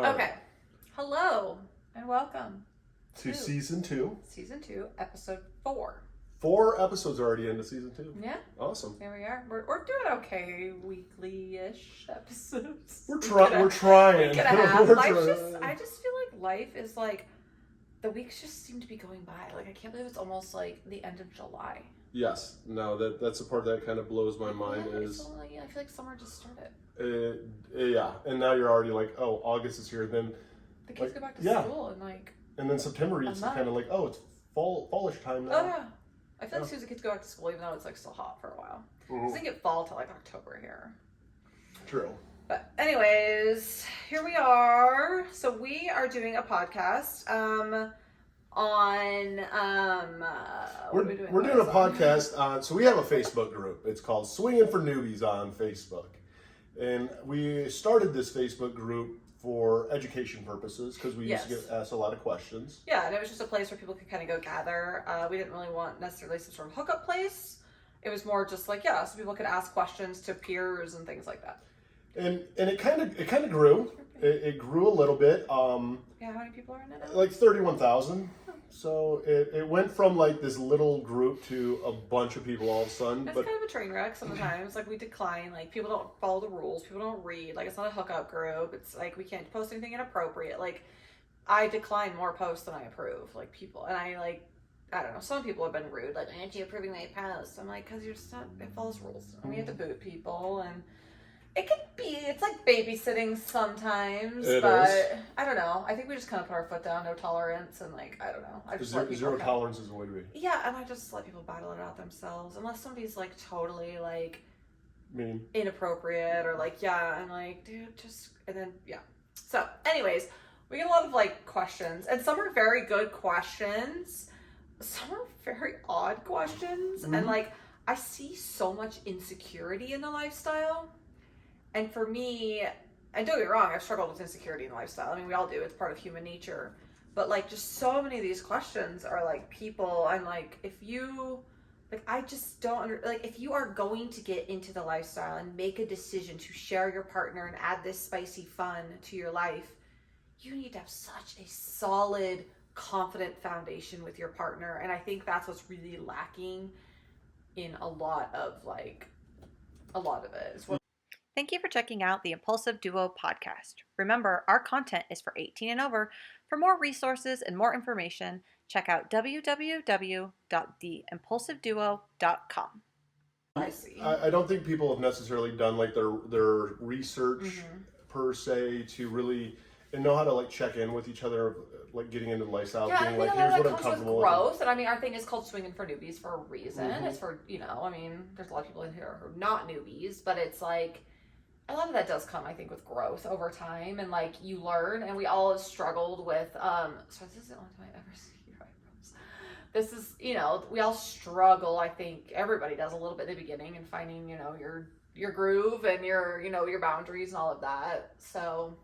Okay. Hello and welcome to season 2. Season 2, episode 4. 4 episodes already into season 2. Yeah. Awesome. Here we are. We're doing okay weekly-ish episodes. We're trying. Week and a half. I just feel like life is like, the weeks just seem to be going by. Like, I can't believe it's almost like the end of July. Yes. No, that's the part that kind of blows my mind I feel like summer just started. Yeah. And now you're already like, oh, August is here. Then the kids go back to school and like... And then September is kind of like, oh, it's fallish time now. Oh, yeah. I feel like as soon as the kids go back to school, even though it's like still hot for a while. It doesn't get fall till like October here. True. But anyways, here we are. So we are doing a podcast we're doing a podcast so we have a Facebook group. It's called Swingin for Newbies on Facebook. And we started this Facebook group for education purposes because we used to get asked a lot of questions. Yeah, and it was just a place where people could kind of go gather. We didn't really want necessarily some sort of hookup place. It was more just like, so people could ask questions to peers and things like that. And it kind of grew. It grew a little bit. How many people are in it now? Like 31,000. So it went from like this little group to a bunch of people all of a sudden. It's kind of a train wreck sometimes. Like we decline, like people don't follow the rules, people don't read. Like it's not a hookup group. It's like we can't post anything inappropriate. Like I decline more posts than I approve. Like people, and I don't know. Some people have been rude. Like, aren't you approving my posts? I'm like, because you're just not. It follows rules, and we have to boot people and. It's like babysitting sometimes, but I don't know. I think we just kind of put our foot down, no tolerance, and like, I don't know. I just zero tolerance is the way to be. Yeah, and I just let people battle it out themselves, unless somebody's like totally like mean, inappropriate, or like, I'm like, dude, just, and then, So, anyways, we get a lot of like questions, and some are very good questions, some are very odd questions, and like, I see so much insecurity in the lifestyle. And for me, and don't get me wrong, I've struggled with insecurity in the lifestyle. I mean, we all do. It's part of human nature. But, like, just so many of these questions are, like, people, I'm like, if you, like, I just don't, if you are going to get into the lifestyle and make a decision to share your partner and add this spicy fun to your life, you need to have such a solid, confident foundation with your partner. And I think that's what's really lacking in a lot of it as well. Thank you for checking out the Impulsive Duo podcast. Remember, our content is for 18 and over. For more resources and more information, check out www.theimpulsiveduo.com. I see. I don't think people have necessarily done like their research per se to really know how to like check in with each other, like getting into the lifestyle, being like, here's what I'm comfortable with. Growth, and I mean, our thing is called Swingin for Newbies for a reason. It's for, I mean, there's a lot of people in here who are not newbies, but it's like, a lot of that does come, I think, with growth over time, and like you learn, and we all have struggled with. So this is the only time I ever see your eyebrows. This is, we all struggle. I think everybody does a little bit in the beginning, and finding, your groove and your boundaries and all of that. So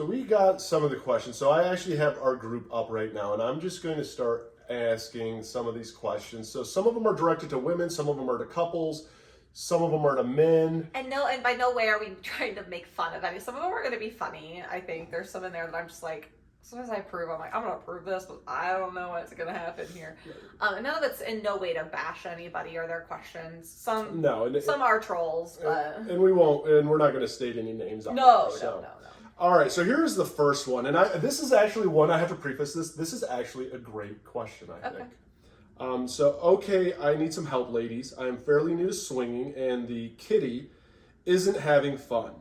we got some of the questions. So I actually have our group up right now, and I'm just going to start asking some of these questions. So some of them are directed to women, some of them are to couples. Some of them are to men. And by no way are we trying to make fun of any. Some of them are going to be funny. I think there's some in there that I'm just like, sometimes I approve. I'm like, I'm going to approve this, but I don't know what's going to happen here. And none of it's in no way to bash anybody or their questions. Some are trolls, but... And we won't, and we're not going to state any names on No. All right, so here's the first one. And this is actually one, I have to preface this. This is actually a great question, I think. I need some help, ladies. I am fairly new to swinging, and the kitty isn't having fun.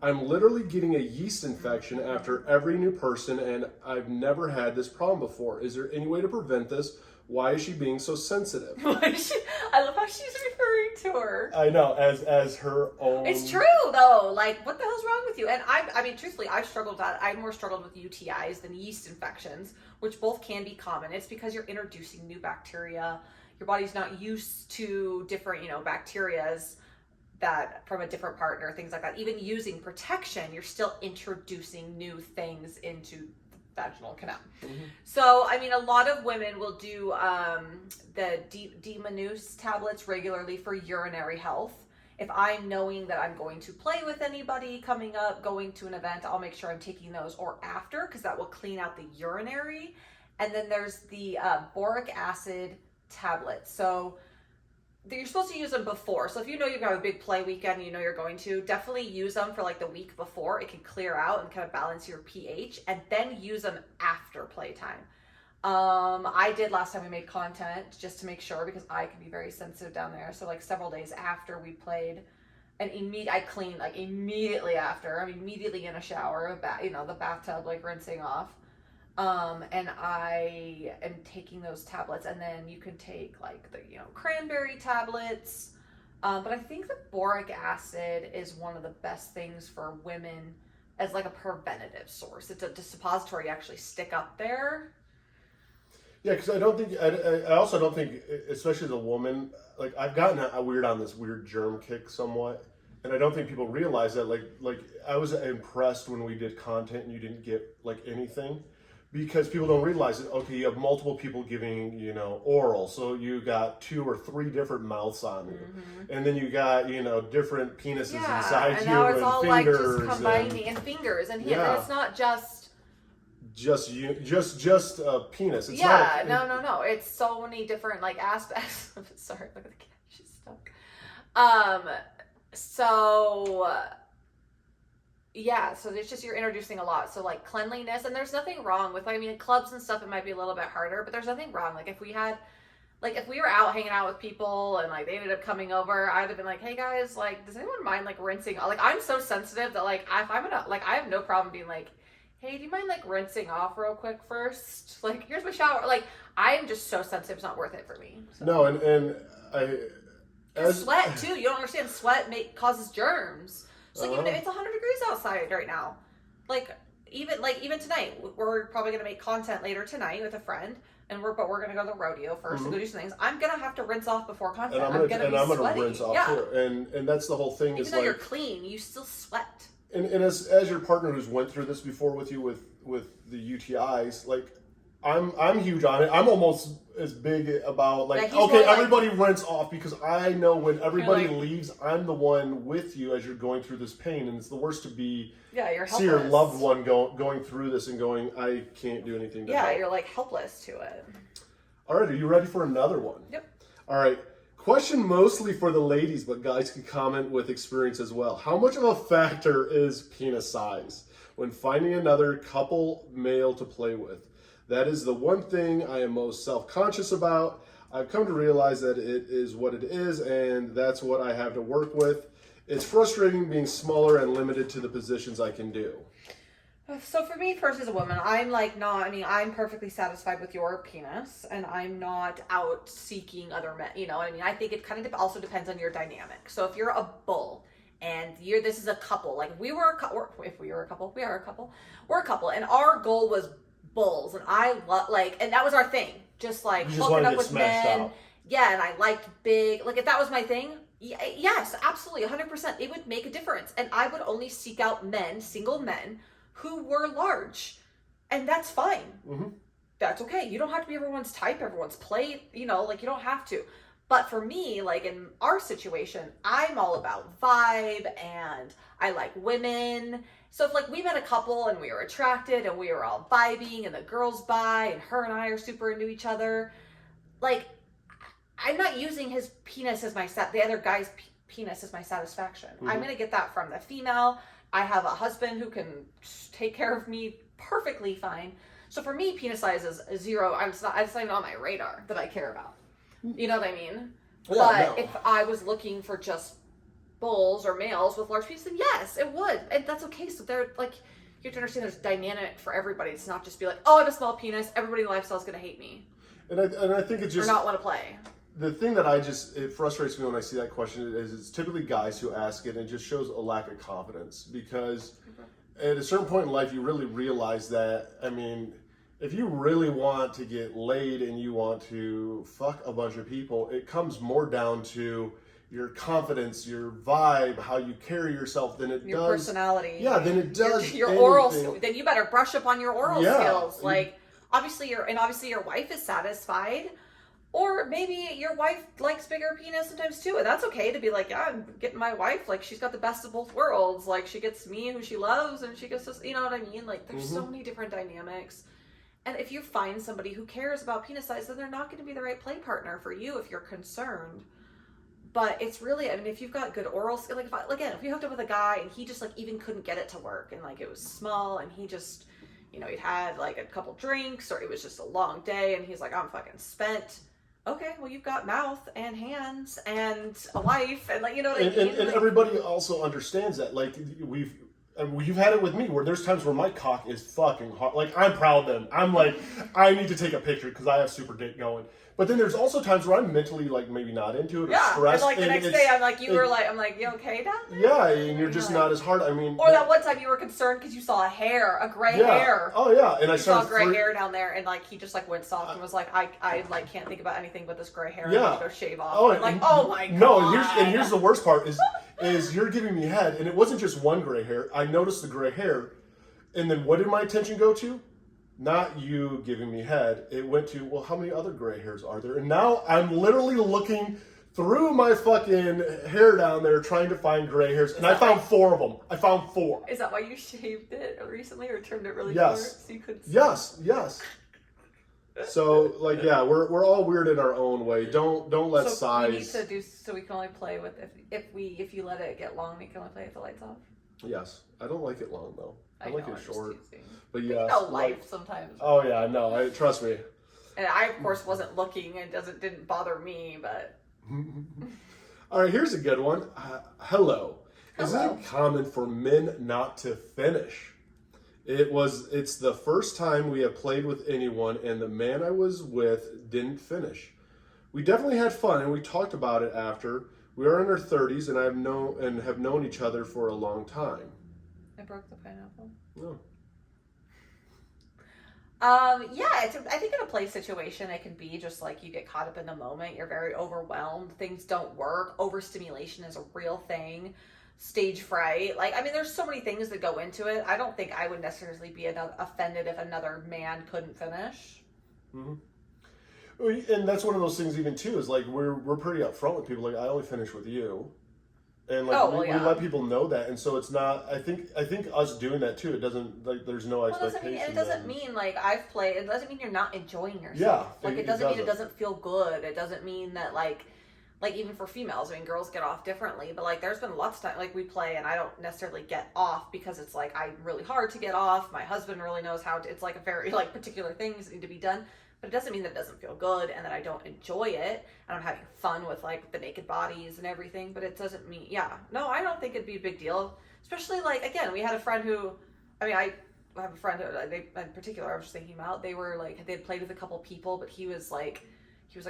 I'm literally getting a yeast infection after every new person, and I've never had this problem before. Is there any way to prevent this? Why is she being so sensitive? I love how she's referring to her. I know, as her own. It's true, though. Like, what the hell's wrong with you? And I mean, truthfully, I've struggled with that. I've more struggled with UTIs than yeast infections, which both can be common. It's because you're introducing new bacteria. Your body's not used to different, bacterias that from a different partner, things like that. Even using protection, you're still introducing new things into vaginal canal. So, I mean, a lot of women will do the D-Manus tablets regularly for urinary health. if I'm knowing that I'm going to play with anybody coming up, going to an event, I'll make sure I'm taking those or after, because that will clean out the urinary. And then there's the boric acid tablets. So you're supposed to use them before. So if you know you've got a big play weekend, you know you're going to, definitely use them for like the week before. It can clear out and kind of balance your pH, and then use them after playtime. I did last time we made content, just to make sure, because I can be very sensitive down there. So like several days after we played, and I cleaned like immediately after. I'm immediately in a shower, the bathtub, like rinsing off. And I am taking those tablets, and then you can take like the, cranberry tablets. But I think the boric acid is one of the best things for women as like a preventative source. It's a suppository you actually stick up there. Yeah, because I also don't think, especially as a woman, like I've gotten on this weird germ kick somewhat. And I don't think people realize that, like I was impressed when we did content and you didn't get like anything. Because people don't realize that, okay, you have multiple people giving, oral. So you got 2 or 3 different mouths on you. Mm-hmm. And then you got, different penises inside and you. Now it's all like just combining and fingers and hands. Yeah. And it's not just a penis. It's no. It's so many different like aspects. Sorry, look at the cat. She's stuck. So it's just, you're introducing a lot. So like cleanliness, and there's nothing wrong with, clubs and stuff, it might be a little bit harder, but there's nothing wrong. Like if we were out hanging out with people and like they ended up coming over, I'd have been like, hey guys, like, does anyone mind like rinsing? Like I'm so sensitive that like, if I'm gonna, like, I have no problem being like, hey, do you mind like rinsing off real quick first? Like, here's my shower. Like, I'm just so sensitive, it's not worth it for me. So. No, and sweat too. You don't understand. Sweat causes germs. So like, even if it's 100 degrees outside right now, even tonight, we're probably gonna make content later tonight with a friend, but we're gonna go to the rodeo first and go do some things. I'm gonna have to rinse off before content. I'm gonna rinse off too. And that's the whole thing. Even though you're clean, you still sweat. And as your partner who's went through this before with you with the UTIs, like I'm huge on it. I'm almost as big about like, okay, everybody rinse off, because I know when everybody leaves, I'm the one with you as you're going through this pain, and it's the worst to be you're helpless. See your loved one going through this and going, I can't do anything to help. You're like helpless to it. All right, are you ready for another one? Yep. All right. Question mostly for the ladies, but guys can comment with experience as well. How much of a factor is penis size when finding another couple male to play with? That is the one thing I am most self-conscious about. I've come to realize that it is what it is, and that's what I have to work with. It's frustrating being smaller and limited to the positions I can do. So for me, first as a woman, I'm perfectly satisfied with your penis, and I'm not out seeking other men. I think it kind of also depends on your dynamic. So if you're a bull and this is a couple, like we are a couple, and our goal was bulls, and and that was our thing, just like hooking up with men. Out. Yeah, and I liked big, like if that was my thing, yes, absolutely, 100%, it would make a difference, and I would only seek out single men who were large, and that's fine. Mm-hmm. That's okay. You don't have to be everyone's type, everyone's plate, you don't have to. But for me, like in our situation, I'm all about vibe, and I like women. So if like we met a couple and we were attracted and we were all vibing and the girls bi and her and I are super into each other, like I'm not using his penis as the other guy's penis as my satisfaction. Mm-hmm. I'm going to get that from the female. I have a husband who can take care of me perfectly fine. So for me, penis size is 0. It's not even on my radar that I care about. You know what I mean? Yeah, but if I was looking for just bulls or males with large penises, then yes, it would. And that's okay. So they're like, you have to understand there's dynamic for everybody. It's not just be like, oh, I have a small penis, everybody in the lifestyle is going to hate me. And I think it's just... Or not want to play. The thing that it frustrates me when I see that question is it's typically guys who ask it, and it just shows a lack of confidence, because at a certain point in life you really realize that, if you really want to get laid and you want to fuck a bunch of people, it comes more down to your confidence, your vibe, how you carry yourself than it does... Your personality. Yeah, than it does your oral... Then you better brush up on your oral skills. Like, obviously your wife is satisfied, Or maybe your wife likes bigger penis sometimes too, and that's okay to be like, yeah, I'm getting my wife, like, she's got the best of both worlds. Like, she gets me who she loves, and she gets this, you know what I mean? Like, there's so many different dynamics. And if you find somebody who cares about penis size, then they're not going to be the right play partner for you if you're concerned. But it's really, I mean, if you've got good oral skill, like, if you hooked up with a guy and he just, like, even couldn't get it to work, and, like, it was small, and he just, you know, he'd had, like, a couple drinks, or it was just a long day, and he's like, I'm fucking spent. Okay, well, you've got mouth and hands and a wife, and, like, you know what I mean? And like, everybody also understands that. Like, you've had it with me where there's times where my cock is fucking hard. Like, I'm proud then. I'm like, I need to take a picture because I have super dick going. But then there's also times where I'm mentally, like, maybe not into it or stressed. And, like, the next day, I'm like, I'm like, you okay down there? Yeah, and you're just not as hard. I mean... Or that one time you were concerned because you saw a gray hair. Oh, yeah. And I saw gray hair down there, and, like, he just, like, went soft and was like, I like, can't think about anything but this gray hair. Yeah. I need to go shave off. Oh, I'm like, oh, my God. No, and here's the worst part is you're giving me head, and it wasn't just one gray hair. I noticed the gray hair, and then what did my attention go to? Not you giving me head. It went to, well, how many other gray hairs are there? And now I'm literally looking through my fucking hair down there trying to find gray hairs, and I found 4 of them. I found 4. Is that why you shaved it recently or trimmed it really short so you could see? Yes. So, like, yeah, we're all weird in our own way. Don't let size. We need to do so we can only play with if you let it get long, we can only play with the lights off. Yes, I don't like it long though. I like it short. But yeah, yes, life sometimes. Oh yeah, I know. Trust me. And I, of course, wasn't looking, and didn't bother me, but. All right, here's a good one. Hello. Is it common for men not to finish? It's the first time we have played with anyone, and the man I was with didn't finish. We definitely had fun, and we talked about it after. We are in our 30s, and have known each other for a long time. I broke the pineapple. No. Yeah, I think in a play situation, it can be just like you get caught up in the moment. You're very overwhelmed. Things don't work. Overstimulation is a real thing. Stage fright. Like, I mean, there's so many things that go into it. I don't think I would necessarily be offended if another man couldn't finish. Mm-hmm. And that's one of those things even too, is like we're pretty upfront with people. Like, I only finish with you. And like we let people know that, and so it's not. I think us doing that too. It doesn't, like, there's no expectation. It doesn't mean like I've played. It doesn't mean you're not enjoying yourself. Yeah, like it doesn't mean it doesn't feel good. It doesn't mean that like even for females. I mean, girls get off differently, but like there's been lots of time like we play, and I don't necessarily get off because it's like I'm really hard to get off. My husband really knows how to. It's like a very like particular things that need to be done. But it doesn't mean that it doesn't feel good and that I don't enjoy it and I'm having fun with like the naked bodies and everything. But it doesn't mean, no, I don't think it'd be a big deal. Especially like, again, we had a friend who, I have a friend who, in particular, I was just thinking about, they were like, they'd played with a couple people, but he was like,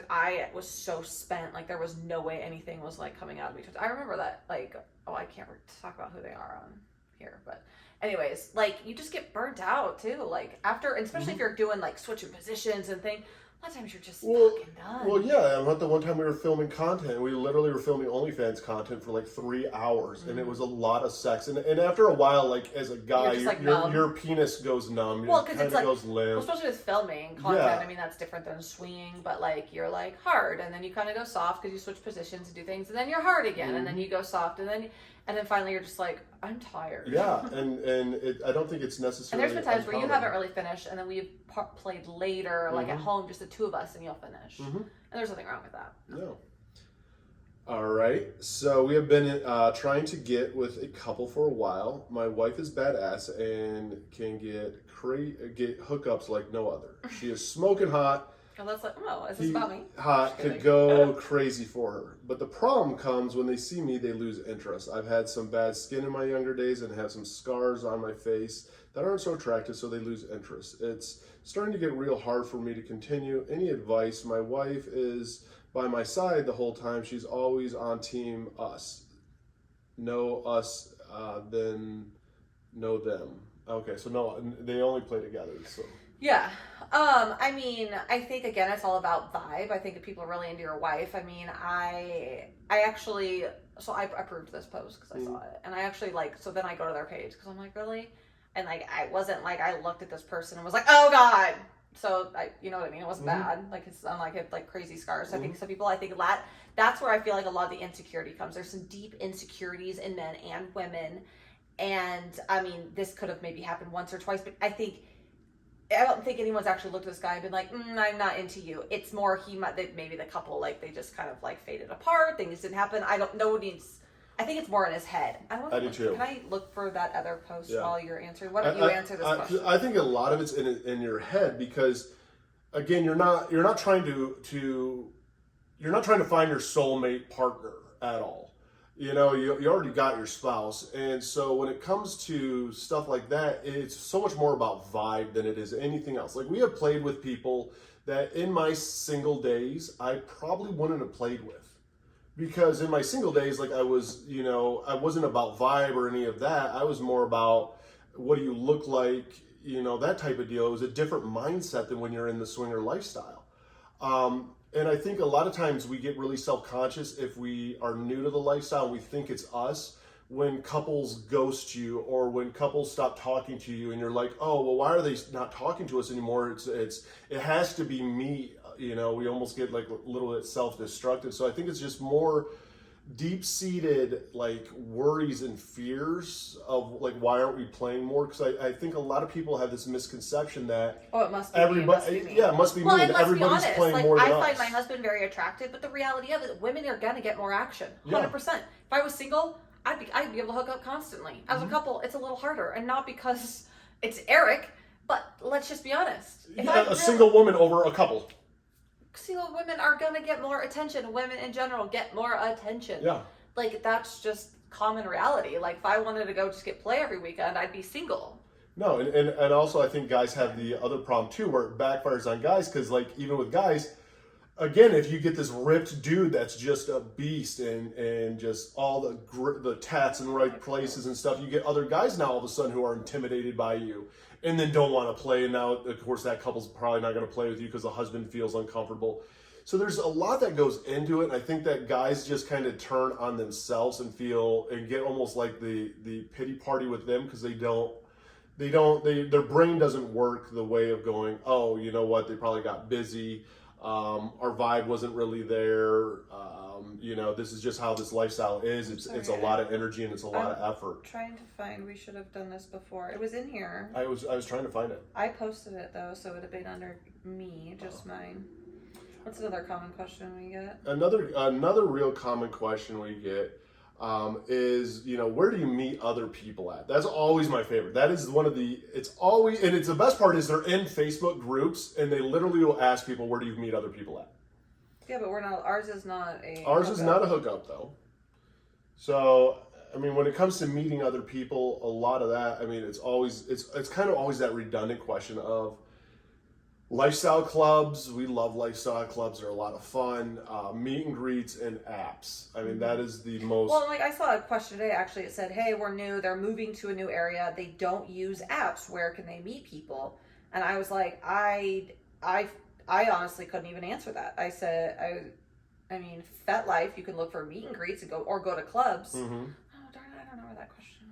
I was so spent, like there was no way anything was like coming out of me. I remember that, like, I can't talk about who they are on here, but anyways, like you just get burnt out too, like after, and especially if you're doing like switching positions and things. A lot of times you're just fucking done. Well, yeah, and the one time we were filming content, we literally were filming OnlyFans content for like 3 hours, and it was a lot of sex. And after a while, like as a guy, your penis goes numb. Well, because it's like, goes limp. Especially with filming content, I mean that's different than swinging. But like you're like hard, and then you kind of go soft because you switch positions and do things, and then you're hard again, and then you go soft, and then finally you're just like, I'm tired. Yeah, and I don't think it's necessarily. And there's been times where you haven't really finished, and then we've played later, like at home, just the 2 of us, and you'll finish. And there's nothing wrong with that. No. All right, so we have been trying to get with a couple for a while. My wife is badass and can get hookups like no other. She is smoking hot. Oh, that's like, is this about me? Hot, could go crazy for her. But the problem comes when they see me, they lose interest. I've had some bad skin in my younger days and have some scars on my face that aren't so attractive, so they lose interest. It's starting to get real hard for me to continue. Any advice? My wife is by my side the whole time. She's always on team us. No us, then no them. Okay, so no, they only play together, so... Yeah. I mean, I think again, it's all about vibe. I think if people are really into your wife, I mean, I actually, so I approved this post because I saw it, and I actually so then I go to their page because I'm like, really? And like, I wasn't like, I looked at this person and was like, oh God, So you know what I mean? It wasn't Mm-hmm. bad. Like it's not like it like crazy scars. So I think some people, I think that's where I feel like a lot of the insecurity comes. There's some deep insecurities in men and women. And I mean, this could have maybe happened once or twice, but I don't think anyone's actually looked at this guy and been like, I'm not into you. It's more maybe the couple, like they just kind of like faded apart. Things didn't happen. I don't know. I think it's more in his head. I do too. Can I look for that other post while you're answering? Why don't I, you answer this question? I think a lot of it's in your head because, again, you're not trying to find your soulmate partner at all. You know, you already got your spouse, and so when it comes to stuff like that, it's so much more about vibe than it is anything else. Like we have played with people that in my single days I probably wouldn't have played with. Because in my single days, like I wasn't about vibe or any of that. I was more about what do you look like, that type of deal. It was a different mindset than when you're in the swinger lifestyle. And I think a lot of times we get really self-conscious if we are new to the lifestyle and we think it's us when couples ghost you or when couples stop talking to you and you're like, oh, well, why are they not talking to us anymore? It has to be me. We almost get like a little bit self-destructive. So I think it's just more deep-seated like worries and fears of like, why aren't we playing more? Because I think a lot of people have this misconception that it must be everybody, me. Yeah, it must be me. And everybody's playing like, more than us. I find my husband very attractive, but the reality of it, women are gonna get more action, 100%. If I was single, I'd be able to hook up constantly. As a couple, it's a little harder, and not because it's Eric, but let's just be honest. Single woman over a couple. Single women are gonna get more attention. Women in general get more attention. Yeah. Like that's just common reality. Like if I wanted to go just get play every weekend, I'd be single. No, and also I think guys have the other problem too, where it backfires on guys, because like even with guys, again, if you get this ripped dude that's just a beast and just all the tats in the right places and stuff, you get other guys now all of a sudden who are intimidated by you and then don't want to play. And now, of course, that couple's probably not going to play with you because the husband feels uncomfortable. So there's a lot that goes into it. And I think that guys just kind of turn on themselves and get almost like the pity party with them because their brain doesn't work the way of going, oh, you know what, they probably got busy. Our vibe wasn't really there. This is just how this lifestyle is. It's a lot of energy and it's a lot of effort. Trying to find. We should have done this before. It was in here. I was trying to find it. I posted it though, so it would have been under me, just mine. What's another common question we get? Another real common question we get is, where do you meet other people at? That's always my favorite. That is the best part is they're in Facebook groups and they literally will ask people, where do you meet other people at? Yeah, but ours is not a hookup though. So, I mean, when it comes to meeting other people, a lot of that, I mean, it's kind of always that redundant question of lifestyle clubs. We love lifestyle clubs. They're a lot of fun. Meet and greets and apps. I mean, that is the most... Well, like I saw a question today, actually. It said, hey, we're new. They're moving to a new area. They don't use apps. Where can they meet people? And I was like, I honestly couldn't even answer that. I said, I mean, FetLife, you can look for meet and greets and go to clubs. Mm-hmm. Oh, darn it. I don't know where that question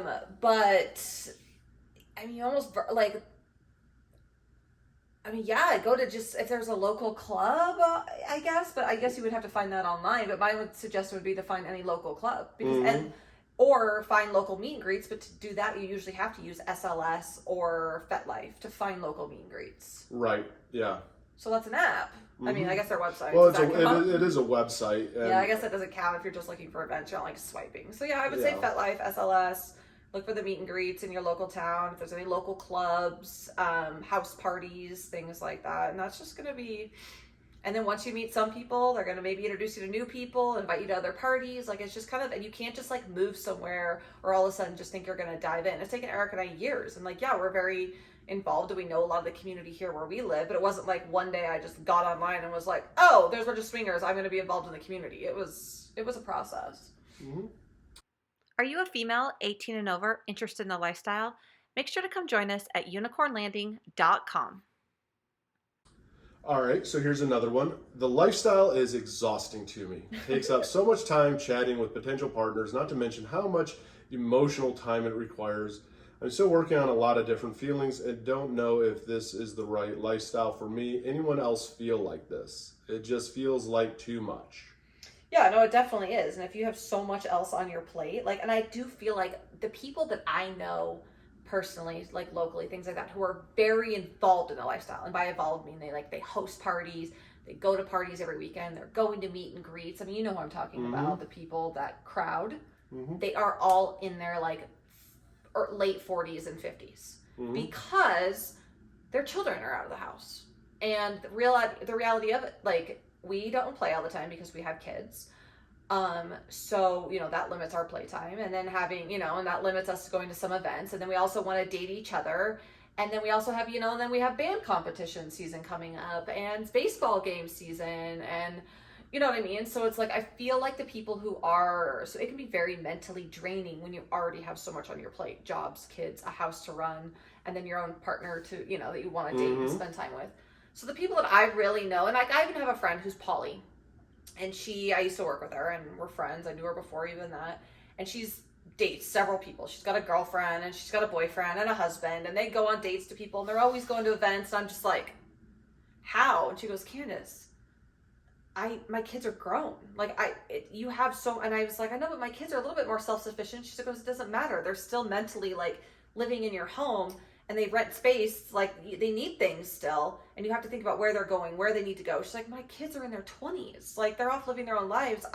went. But, I mean, you almost, like... I mean, yeah, go to just, if there's a local club, I guess, but I guess you would have to find that online. But my suggestion would be to find any local club or find local meet and greets. But to do that, you usually have to use SLS or FetLife to find local meet and greets. Right. Yeah. So that's an app. Mm-hmm. I mean, I guess their website. Well, it is a website. Yeah, I guess that doesn't count if you're just looking for events. You're not like swiping. So yeah, I would say FetLife, SLS. Look for the meet and greets in your local town. If there's any local clubs, house parties, things like that. And that's just going to be... And then once you meet some people, they're going to maybe introduce you to new people, invite you to other parties. Like, it's just kind of... And you can't just, like, move somewhere or all of a sudden just think you're going to dive in. It's taken Eric and I years. And, like, yeah, we're very involved. We know a lot of the community here where we live. But it wasn't like one day I just got online and was like, oh, there's a bunch of swingers. I'm going to be involved in the community. It was a process. Mm-hmm. Are you a female, 18 and over, interested in the lifestyle? Make sure to come join us at unicornlanding.com. All right, so here's another one. The lifestyle is exhausting to me. It takes up so much time chatting with potential partners, not to mention how much emotional time it requires. I'm still working on a lot of different feelings and don't know if this is the right lifestyle for me. Anyone else feel like this? It just feels like too much. Yeah, no, it definitely is. And if you have so much else on your plate, like, and I do feel like the people that I know personally, like locally, things like that, who are very involved in the lifestyle, and by involved, I mean they host parties, they go to parties every weekend, they're going to meet and greets. I mean, you know who I'm talking about, the people, that crowd. They are all in their like late 40s and 50s because their children are out of the house. And the reality of it, like, we don't play all the time because we have kids. So, you know, that limits our playtime. And then having, you know, and that limits us going to some events. And then we also want to date each other. And then we also have, you know, then we have band competition season coming up and baseball game season, and you know what I mean? So it's like, I feel like the people who are, so it can be very mentally draining when you already have so much on your plate: jobs, kids, a house to run, and then your own partner to, you know, that you want to date and spend time with. So the people that I really know, and like I even have a friend who's Polly, and I used to work with her and we're friends. I knew her before even that. And dates several people. She's got a girlfriend and she's got a boyfriend and a husband, and they go on dates to people and they're always going to events. And I'm just like, how? And she goes, Candice, my kids are grown. Like you have so, and I was like, I know, but my kids are a little bit more self-sufficient. She goes, it doesn't matter. They're still mentally like living in your home, and they rent space. Like they need things still. And you have to think about where they're going, where they need to go. She's like, my kids are in their 20s. Like they're off living their own lives.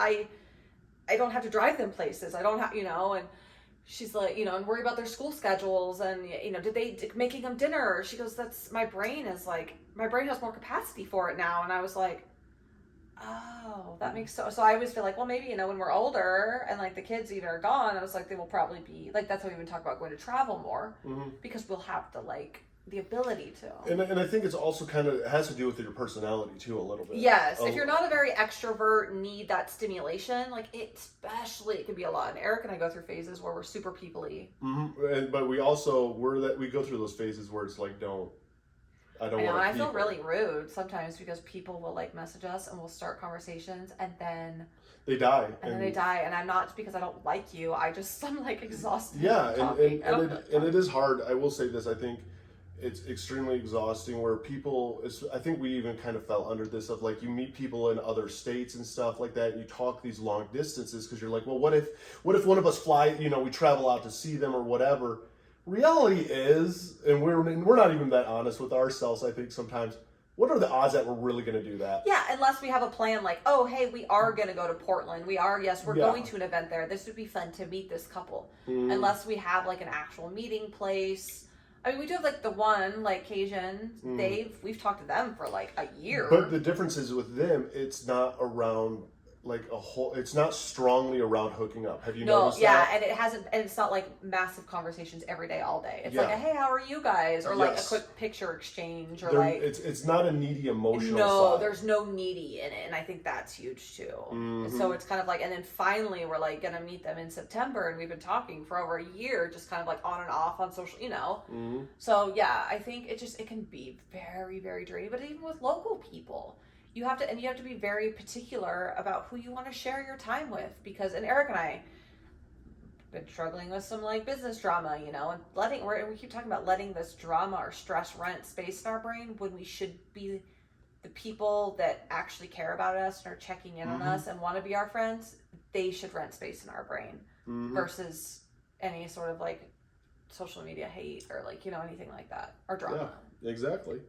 I don't have to drive them places. I don't have, you know, and she's like, you know, and worry about their school schedules and, you know, making them dinner. She goes, my brain has more capacity for it now. And I was like, oh, that makes so I always feel like, well, maybe, you know, when we're older and like the kids either are gone, I was like, they will probably be like, that's why we even talk about going to travel more, because we'll have the ability to. And I think it's also it has to do with your personality too, a little bit. Yes, if you're not a very extrovert, need that stimulation, like it can be a lot. And Eric and I go through phases where we're super people-y. But we also we go through those phases where it's like, I don't want to. I feel really rude sometimes because people will like message us and we'll start conversations and then they die. And then they die, and I'm not because I don't like you. I'm like exhausted. Yeah, and it is hard. I will say this. I think it's extremely exhausting where I think we even kind of fell under this of like, you meet people in other states and stuff like that, and you talk these long distances because you're like, well, what if one of us fly, you know, we travel out to see them or whatever. Reality is, and we're not even that honest with ourselves, I think sometimes, what are the odds that we're really going to do that? Yeah, unless we have a plan like, oh, hey, we are going to go to Portland. We're going to an event there. This would be fun to meet this couple. Unless we have like an actual meeting place. I mean, we do have like the one, like Cajun, we've talked to them for like a year. But the difference is with them, it's not around like it's not strongly around hooking up. Have you noticed that? And it's not like massive conversations every day, all day. It's like, hey, how are you guys? Or like a quick picture exchange, or it's not a needy emotional side. There's no needy in it, and I think that's huge too. So it's kind of like, and then finally we're like gonna meet them in September, and we've been talking for over a year, just kind of like on and off on social, you know. So yeah, I think it can be very, very draining. But even with local people, you have to be very particular about who you want to share your time with, because, and Eric and I been struggling with some like business drama, you know, and we keep talking about letting this drama or stress rent space in our brain when we should be the people that actually care about us and are checking in on us and want to be our friends. They should rent space in our brain versus any sort of like social media hate or like, you know, anything like that, or drama. Yeah, exactly.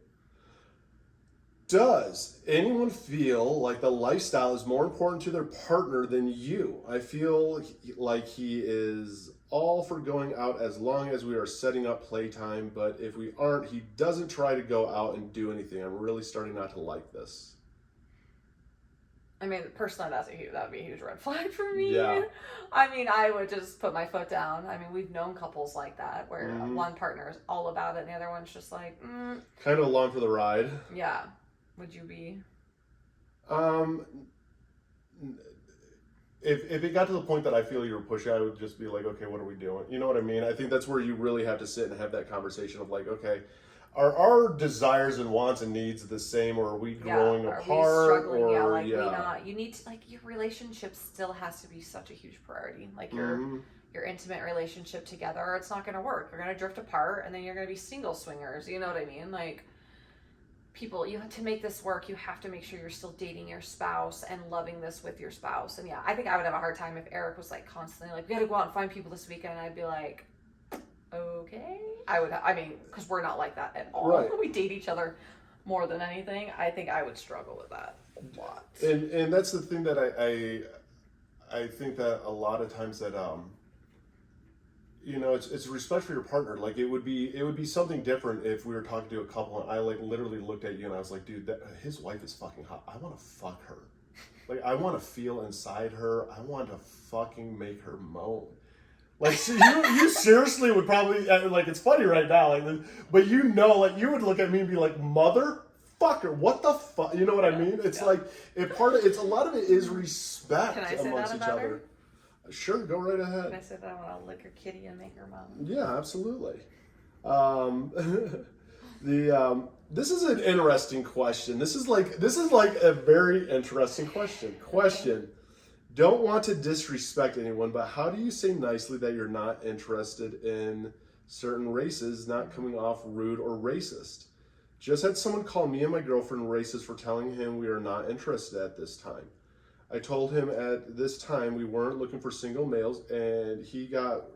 Does anyone feel like the lifestyle is more important to their partner than you? I feel like he is all for going out as long as we are setting up playtime, but if we aren't, he doesn't try to go out and do anything. I'm really starting not to like this. I mean, personally, that would be a huge red flag for me. Yeah. I mean, I would just put my foot down. I mean, we've known couples like that where one partner is all about it and the other one's just like, kind of along for the ride. Yeah. Would you be? If it got to the point that I feel you were pushing, I would just be like, okay, what are we doing? You know what I mean? I think that's where you really have to sit and have that conversation of like, okay, are our desires and wants and needs the same, or are we growing apart? Are we struggling? Or we not. You need to, like, your relationship still has to be such a huge priority. Like your intimate relationship together, it's not going to work. You're going to drift apart, and then you're going to be single swingers. You know what I mean? Like, people, you have to make this work. You have to make sure you're still dating your spouse and loving this with your spouse. And yeah, I think I would have a hard time if Eric was like constantly like, we got to go out and find people this weekend. And I'd be like, okay. I mean, because we're not like that at all. Right. We date each other more than anything. I think I would struggle with that a lot. And that's the thing that I think that a lot of times that you know, it's respect for your partner. Like it would be something different if we were talking to a couple and I like literally looked at you and I was like, dude, his wife is fucking hot. I want to fuck her. Like I want to feel inside her. I want to fucking make her moan. Like so you seriously would probably like, it's funny right now, like, but you know, like you would look at me and be like, motherfucker, what the fuck? You know what I mean? It's like it's a lot of it is respect amongst each other. Sure, go right ahead. Can I say that I want to lick her kitty and make her mom? Yeah, absolutely. This is an interesting question. This is like a very interesting question. Don't want to disrespect anyone, but how do you say nicely that you're not interested in certain races, not coming off rude or racist? Just had someone call me and my girlfriend racist for telling him we are not interested at this time. I told him at this time we weren't looking for single males, and he got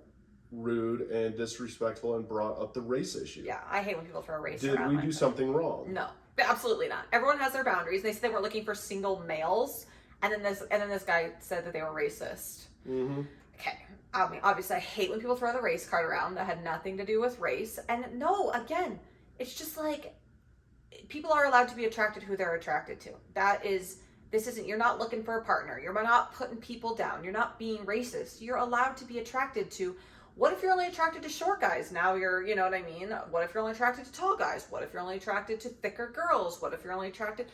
rude and disrespectful and brought up the race issue. Yeah, I hate when people throw race Did around. we do something wrong? No, absolutely not. Everyone has their boundaries. They said they were looking for single males, and then this guy said that they were racist. Mm-hmm. Okay. I mean, obviously, I hate when people throw the race card around. That had nothing to do with race. And no, again, it's just like people are allowed to be attracted to who they're attracted to. You're not looking for a partner. You're not putting people down. You're not being racist. You're allowed to be attracted to. What if you're only attracted to short guys? Now you know what I mean? What if you're only attracted to tall guys? What if you're only attracted to thicker girls? What if you're only attracted?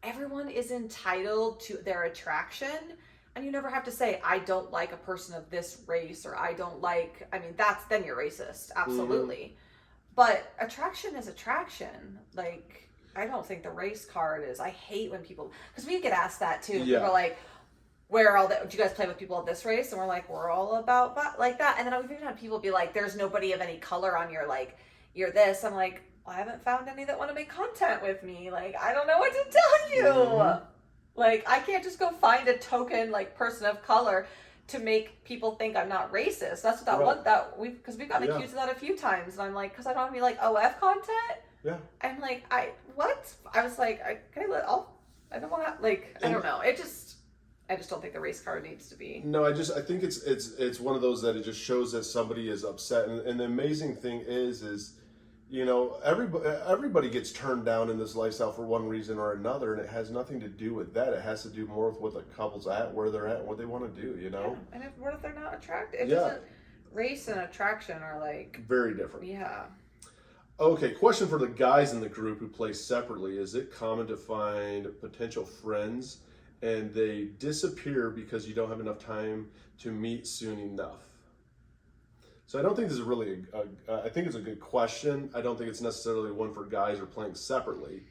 Everyone is entitled to their attraction. And you never have to say, I don't like a person of this race, or then you're racist. Absolutely. Mm-hmm. But attraction is attraction. Like, I don't think the race card is. I hate when people, because we get asked that too. Yeah. People are like, where are all the, do you guys play with people of this race? And we're like, we're all about that, like that. And then we've even had people be like, there's nobody of any color on your, like, you're this. I'm like, well, I haven't found any that want to make content with me. Like, I don't know what to tell you. Mm-hmm. Like, I can't just go find a token, like, person of color to make people think I'm not racist. That's what because we've gotten accused of that a few times. And I'm like, because I don't want to be like, OF content? Yeah. I'm like, what? I was like, I don't want to, like, I don't know. I just don't think the race card needs to be. No, I think it's one of those that it just shows that somebody is upset. And the amazing thing is, you know, everybody gets turned down in this lifestyle for one reason or another, and it has nothing to do with that. It has to do more with what the couple's at, where they're at, and what they want to do, you know? Yeah. And what if they're not attracted? Race and attraction are like... very different. Yeah. Okay, question for the guys in the group who play separately. Is it common to find potential friends and they disappear because you don't have enough time to meet soon enough? So I don't think this is really, I think it's a good question. I don't think it's necessarily one for guys who are playing separately.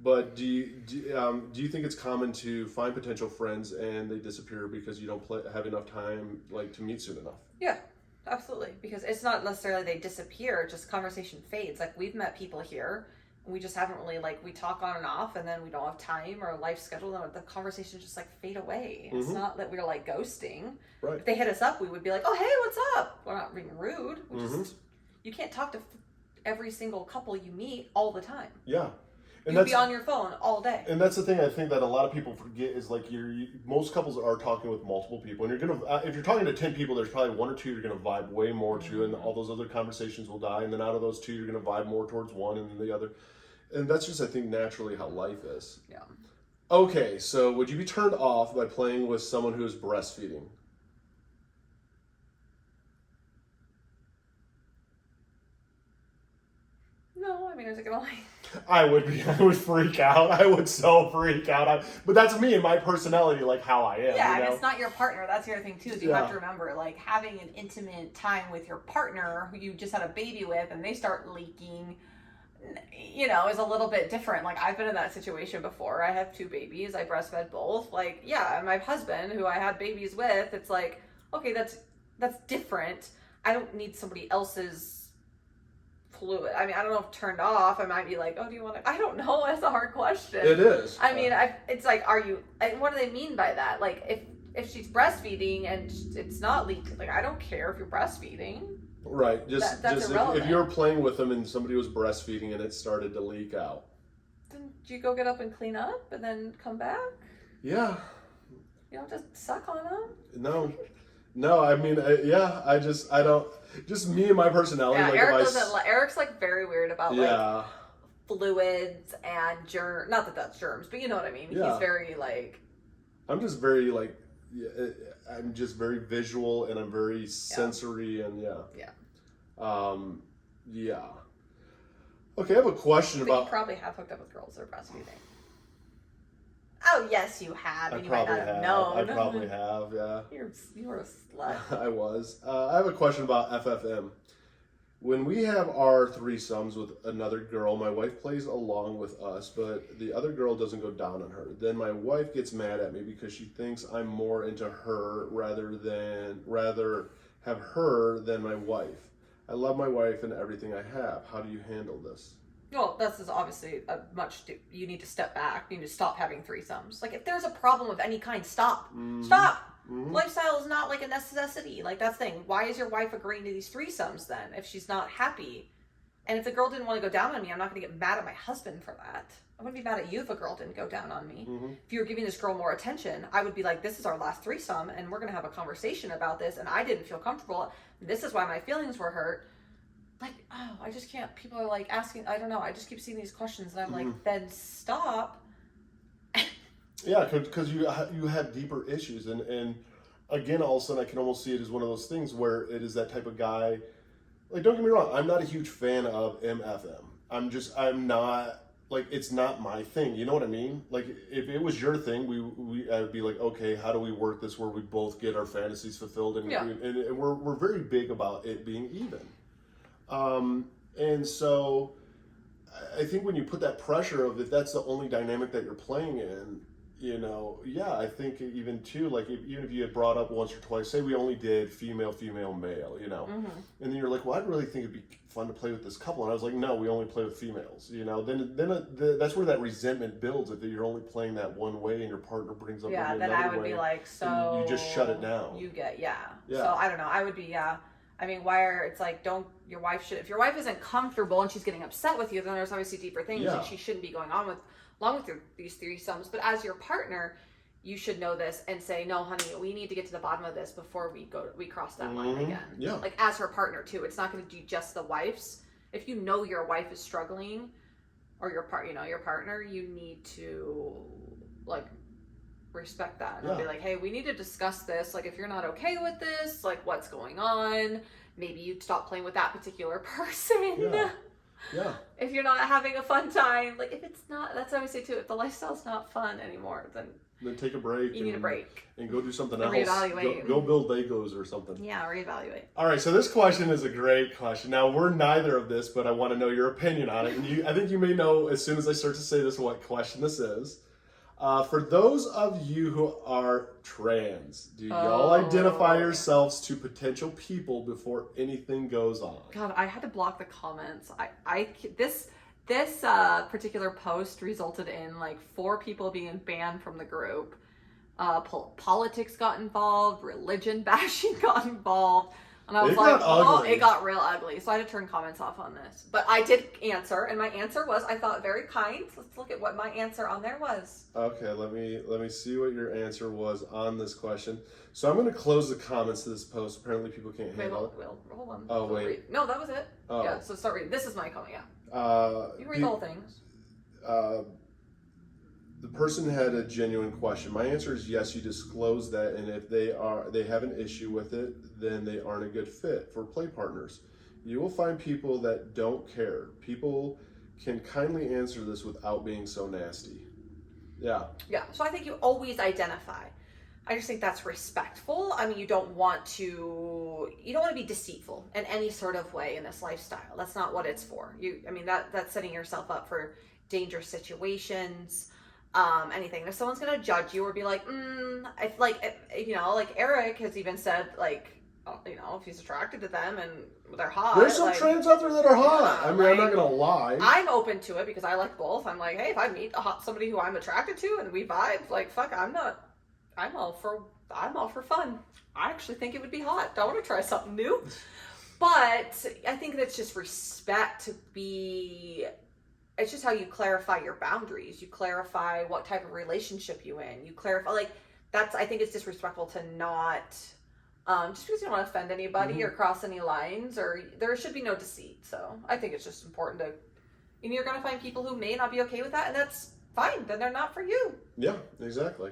But do you think it's common to find potential friends and they disappear because you don't have enough time, like, to meet soon enough? Yeah, absolutely. Because it's not necessarily they disappear, just conversation fades. Like, we've met people here, and we just haven't really, like, we talk on and off, and then we don't have time or life schedule, and the conversations just, like, fade away. Mm-hmm. It's not that we're, like, ghosting. Right. If they hit us up, we would be like, oh, hey, what's up? We're not being rude. We just, you can't talk to every single couple you meet all the time. Yeah. And you'd be on your phone all day. And that's the thing I think that a lot of people forget is, like, most couples are talking with multiple people, and you're gonna if you're talking to 10 people, there's probably one or two you're gonna vibe way more to, and all those other conversations will die, and then out of those two you're gonna vibe more towards one and then the other, and that's just, I think, naturally how life is. Yeah. Okay, so would you be turned off by playing with someone who is breastfeeding? No, I mean, is it gonna like? I would freak out. I would so freak out. But that's me and my personality, like how I am. Yeah, you know? and it's not your partner. That's the other thing too. Is you have to remember, like, having an intimate time with your partner who you just had a baby with, and they start leaking, you know, is a little bit different. Like, I've been in that situation before. I have 2 babies. I breastfed both. Like, yeah, and my husband, who I had babies with, it's like, okay, that's that's different. I don't need somebody else's fluid. I mean, I don't know if turned off. I might be like, oh, do you want to? I don't know. That's a hard question. It is. I mean, it's like, are you? What do they mean by that? Like, if she's breastfeeding and it's not leaked, like I don't care if you're breastfeeding. Right. Just irrelevant. if you're playing with them and somebody was breastfeeding and it started to leak out. Then do you go get up and clean up and then come back? Yeah. You don't just suck on them? No, I mean, I don't, just me and my personality. Yeah, like Eric doesn't, Eric's like very weird about yeah. like fluids and germs. Not that that's germs, but you know what I mean. Yeah. He's very like. I'm just very like, I'm just very visual and I'm very sensory and yeah. Yeah. Okay, I have a question But about. you probably have hooked up with girls that are breastfeeding. Oh yes, you have. And you might not have known. I probably have. Yeah. You were a slut. I was. I have a question about FFM. When we have our threesomes with another girl, my wife plays along with us, but the other girl doesn't go down on her. Then my wife gets mad at me because she thinks I'm more into her rather have her than my wife. I love my wife and everything I have. How do you handle this? Well, this is obviously you need to step back. You need to stop having threesomes. Like, if there's a problem of any kind, stop. Stop. Lifestyle is not like a necessity. Like, that's the thing. Why is your wife agreeing to these threesomes then if she's not happy? And if the girl didn't want to go down on me, I'm not going to get mad at my husband for that. I wouldn't be mad at you if a girl didn't go down on me. If you were giving this girl more attention, I would be like, this is our last threesome, and we're going to have a conversation about this, and I didn't feel comfortable. This is why my feelings were hurt. Like, oh, I just can't. People are like asking, I don't know. I just keep seeing these questions, and I'm like, then stop. Yeah, because you have deeper issues, and again, all of a sudden, I can almost see it as one of those things where it is that type of guy. Like, don't get me wrong, I'm not a huge fan of MFM. I'm not, like, it's not my thing. You know what I mean? Like, if it was your thing, I would be like, okay, how do we work this where we both get our fantasies fulfilled, and and we're very big about it being even. And so I think when you put that pressure of if that's the only dynamic that you're playing in, you know, I think even too, like even if you had brought up once or twice, say we only did female, male, you know, and then you're like, well, I'd really think it'd be fun to play with this couple. And I was like, no, we only play with females, you know, then that's where that resentment builds if you're only playing that one way and your partner brings up then I would be like, so you just shut it down. You get, So I don't know. I would be, I mean, it's like, if your wife isn't comfortable and she's getting upset with you, then there's obviously deeper things and she shouldn't be going on along with these threesomes. But as your partner, you should know this and say, no, honey, we need to get to the bottom of this before we cross that line again. Yeah. Like, as her partner too. It's not going to do just the wife's. If you know your wife is struggling, or your partner, you need to like respect that and be like, hey, we need to discuss this. Like, if you're not okay with this, like, what's going on? Maybe you'd stop playing with that particular person. Yeah. If you're not having a fun time, like, if it's not, that's what I always say too, if the lifestyle's not fun anymore, then take a break. You need a break. And go do something else. Reevaluate. Go build Legos or something. Yeah, reevaluate. All right, so this question is a great question. Now, we're neither of this, but I want to know your opinion on it. And I think you may know as soon as I start to say this what question this is. For those of you who are trans, do y'all identify yourselves to potential people before anything goes on? God, I had to block the comments. This particular post resulted in like 4 people being banned from the group. Politics got involved, religion bashing got involved. And I was it got real ugly. So I had to turn comments off on this. But I did answer, and my answer was, I thought, very kind. Let's look at what my answer on there was. Okay, let me see what your answer was on this question. So I'm going to close the comments to this post. Apparently people can't handle it. Hold on. Oh, wait. No, that was it. Oh. Yeah, so start reading. This is my comment, you read the whole thing. The person had a genuine question. My answer is yes, you disclose that, and if they have an issue with it, then they aren't a good fit for play partners. You will find people that don't care. People can kindly answer this without being so nasty. Yeah, so I think you always identify. I just think that's respectful. I mean, you don't want to be deceitful in any sort of way in this lifestyle. That's not what it's for. That's setting yourself up for dangerous situations. Anything. If someone's gonna judge you or be like, like Eric has even said, like, you know, if he's attracted to them and they're hot. There's some trans out there that are hot. Yeah, I mean, I'm not gonna lie. I'm open to it because I like both. I'm like, hey, if I meet somebody who I'm attracted to and we vibe, like, fuck, I'm all for fun. I actually think it would be hot. I want to try something new. But I think that's just respect it's just how you clarify your boundaries. You clarify what type of relationship you in. You clarify, like, I think it's disrespectful to not, just because you don't want to offend anybody or cross any lines, or there should be no deceit. So I think it's just important and you're going to find people who may not be okay with that, and that's fine. Then they're not for you. Yeah, exactly.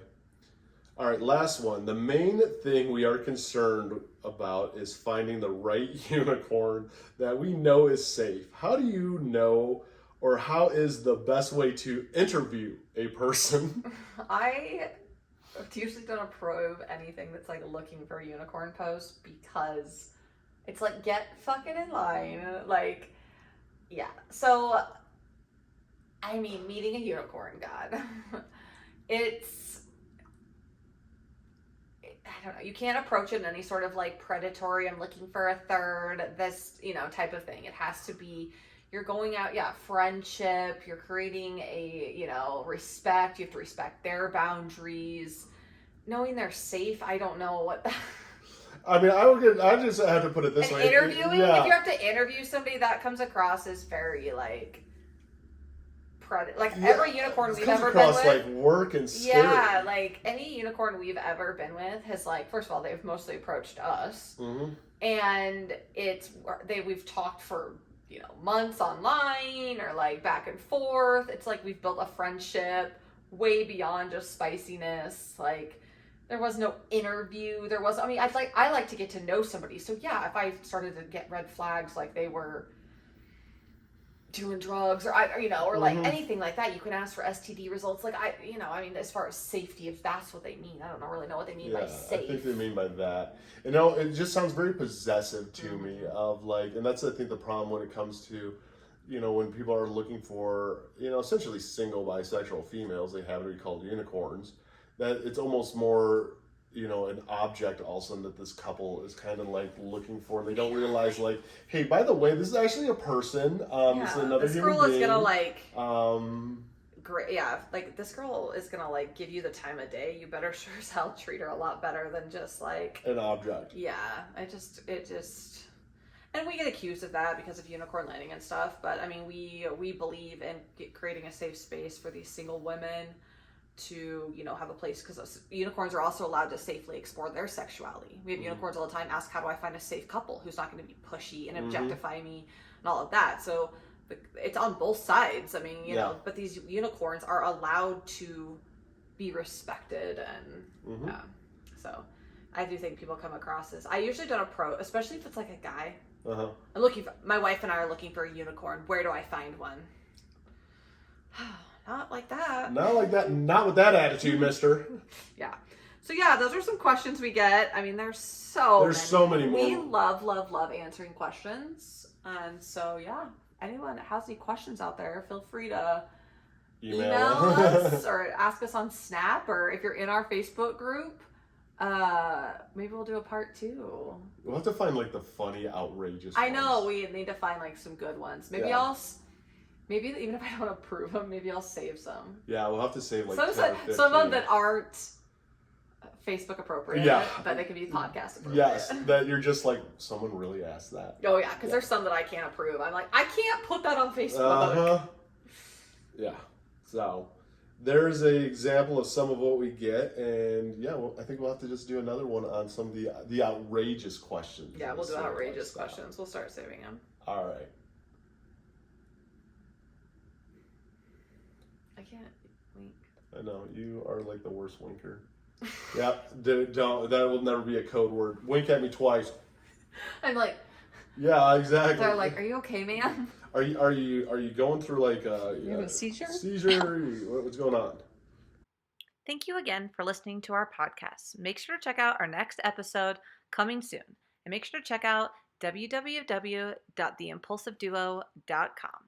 All right, last one. The main thing we are concerned about is finding the right unicorn that we know is safe. How do you know, or how is the best way to interview a person? I usually don't approve anything that's like looking for a unicorn post, because it's like, get fucking in line. Like, yeah. So, I mean, meeting a unicorn, God. I don't know, you can't approach it in any sort of like predatory, I'm looking for a third, this, you know, type of thing. It has to be, you're going out, friendship, you're creating a, you know, respect, you have to respect their boundaries, knowing they're safe. I don't know what I mean, I just have to put it this way. Interviewing, if you have to interview somebody, that comes across as very like every unicorn we've ever been with, like work and scary. Yeah, like any unicorn we've ever been with has, like, first of all, they've mostly approached us, and we've talked for, you know, months online or like back and forth. It's like we've built a friendship way beyond just spiciness. Like, there was no interview. I like to get to know somebody. So yeah, if I started to get red flags, like they were doing drugs or like anything like that, you can ask for STD results. Like, as far as safety, if that's what they mean, I don't really know what they mean by safe. I think they mean by that. You know, it just sounds very possessive to me of like, and that's, I think, the problem when it comes to, you know, when people are looking for, you know, essentially single bisexual females, they happen to be called unicorns, that it's almost more, you know, an object also that this couple is kind of like looking for. They don't realize, like, hey, by the way, this is actually a person. This is another this human girl being. Is gonna like great. Yeah, like this girl is gonna like give you the time of day. You better sure as hell treat her a lot better than just like an object. Yeah, it just and we get accused of that because of unicorn landing and stuff. But I mean, we believe in creating a safe space for these single women to, you know, have a place, because unicorns are also allowed to safely explore their sexuality. We have unicorns all the time ask, how do I find a safe couple who's not going to be pushy and objectify me and all of that. So it's on both sides. I mean, you know, but these unicorns are allowed to be respected, and so I do think people come across as, I usually don't approach, especially if it's like a guy. My wife and I are looking for a unicorn. Where do I find one? Not like that. Not like that. Not with that attitude, mister. Yeah. So yeah, those are some questions we get. I mean, there's so many more. We love answering questions. And so yeah, anyone that has any questions out there, feel free to email us or ask us on Snap, or if you're in our Facebook group, maybe we'll do a part 2. We'll have to find like the funny, outrageous I know, we need to find like some good ones. Maybe even if I don't approve them, maybe I'll save some. Yeah, we'll have to save like some of them that aren't Facebook appropriate. Yeah, but they can be podcast appropriate. Yes, that you're just like, someone really asked that. Oh yeah, because there's some that I can't approve. I'm like, I can't put that on Facebook. Yeah. So there's an example of some of what we get, and I think we'll have to just do another one on some of the outrageous questions. Yeah, we'll do outrageous questions. We'll start saving them. All right. I can't wink. I know, you are like the worst winker. Yeah, don't. That will never be a code word. Wink at me twice. I'm like. Yeah, exactly. They're like, "Are you okay, man?" Are you going through like you have a seizure? What's going on? Thank you again for listening to our podcast. Make sure to check out our next episode coming soon, and make sure to check out www.theimpulsiveduo.com.